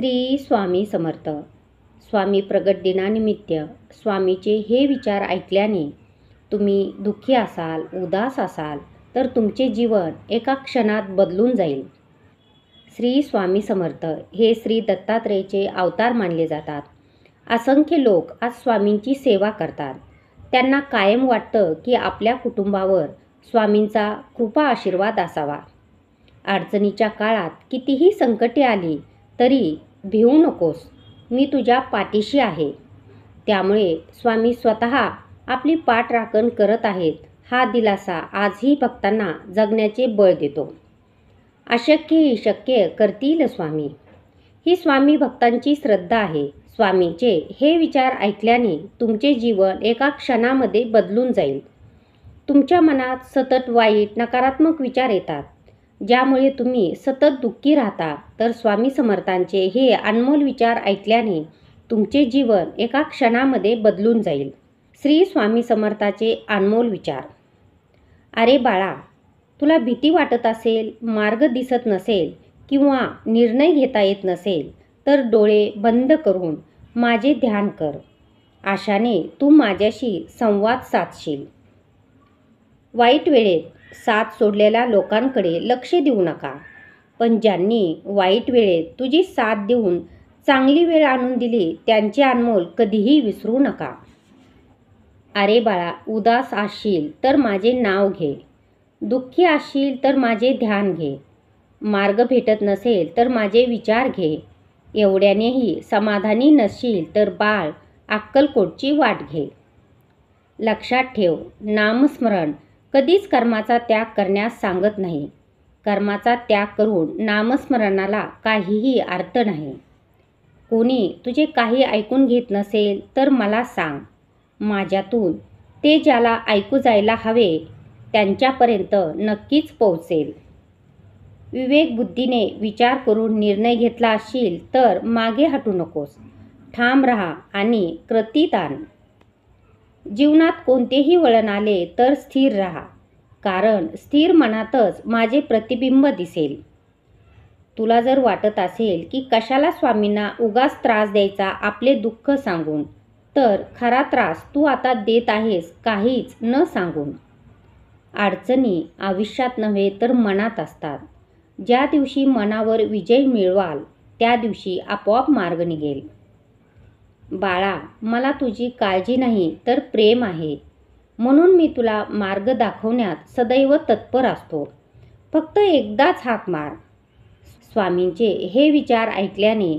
श्री स्वामी समर्थ. स्वामी प्रगट दिनानिमित्त स्वामीचे हे विचार ऐकल्याने तुम्ही दुःखी असाल, उदास असाल तर तुमचे जीवन एका क्षणात बदलून जाईल. श्री स्वामी समर्थ हे श्री दत्तात्रेयचे अवतार मानले जातात. असंख्य लोक आज स्वामींची सेवा करतात. त्यांना कायम वाटतं की आपल्या कुटुंबावर स्वामींचा कृपा आशीर्वाद असावा. अडचणीच्या काळात कितीही संकटे आली तरी भिवू नकोस, मी तुझ्या पाठीशी आहे. त्यामुळे स्वामी स्वतः आपली पाठराखण करत आहेत. हा दिलासा आजही भक्तांना जगण्याचे बळ देतो. अशक्य ही शक्य करतील स्वामी, ही स्वामी भक्तांची श्रद्धा आहे. स्वामींचे हे विचार ऐकल्याने तुमचे जीवन एका क्षणामध्ये बदलून जाईल. तुमच्या मनात सतत वाईट नकारात्मक विचार येतात, ज्यामुळे तुम्ही सतत दुःखी राहता, तर स्वामी समर्थांचे हे अनमोल विचार ऐकल्याने तुमचे जीवन एका क्षणामध्ये बदलून जाईल. श्री स्वामी समर्थाचे अनमोल विचार. अरे बाळा, तुला भीती वाटत असेल, मार्ग दिसत नसेल किंवा निर्णय घेता येत नसेल तर डोळे बंद करून माझे ध्यान कर. आशाने तू माझ्याशी संवाद साधशील. वाईट वेळेत साथ सोडलेल्या लोकांकडे लक्ष देऊ नका, पण ज्यांनी वाईट वेळेत तुझी साथ देऊन चांगली वेळ आणून दिली त्यांचे अनमोल कधीही विसरू नका. अरे बाळा, उदास असशील तर माझे नाव घे, दुःखी असशील तर माझे ध्यान घे, मार्ग भेटत नसेल तर माझे विचार घे, एवढ्यानेही समाधानी नसशील तर बाळ अक्कलकोटची वाट घे. लक्षात ठेव, नामस्मरण कधीच कर्माचा त्याग करण्यास सांगत नाही. कर्माचा त्याग करून नामस्मरणाला काहीही अर्थ नाही. कोणी तुझे काही ऐकून घेत नसेल तर मला सांग. माझ्यातून ते ज्याला ऐकू जायला हवे त्यांच्यापर्यंत नक्कीच पोहोचेल. विवेकबुद्धीने विचार करून निर्णय घेतला असशील तर मागे हटू नकोस. ठाम राहा आणि कृतीत आण. जीवनात कोणतेही वळण आले तर स्थिर राहा, कारण स्थिर मनातच माझे प्रतिबिंब दिसेल. तुला जर वाटत असेल की कशाला स्वामींना उगाच त्रास द्यायचा आपले दुःख सांगून, तर खरा त्रास तू आता देत आहेस काहीच न सांगून. अडचणी आयुष्यात नव्हे तर मनात असतात. ज्या दिवशी मनावर विजय मिळवाल त्या दिवशी आपोआप मार्ग निघेल. बाळा, मला तुझी काळजी नाही तर प्रेम आहे, म्हणून मी तुला मार्ग दाखवण्यात सदैव तत्पर असतो. फक्त एकदाच हाक मार. स्वामींचे हे विचार ऐकल्याने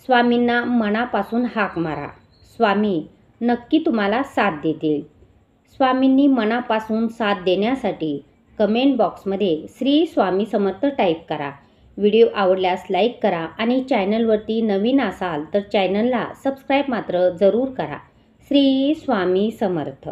स्वामींना मनापासून हाक मारा. स्वामी नक्की तुम्हाला साथ देतील. स्वामींनी मनापासून साथ देण्यासाठी कमेंट बॉक्समध्ये श्री स्वामी समर्थ टाईप करा. व्हिडिओ आवडल्यास लाईक करा आणि चॅनलवरती नवीन असाल तर चॅनलला सबस्क्राईब मात्र जरूर करा. श्री स्वामी समर्थ.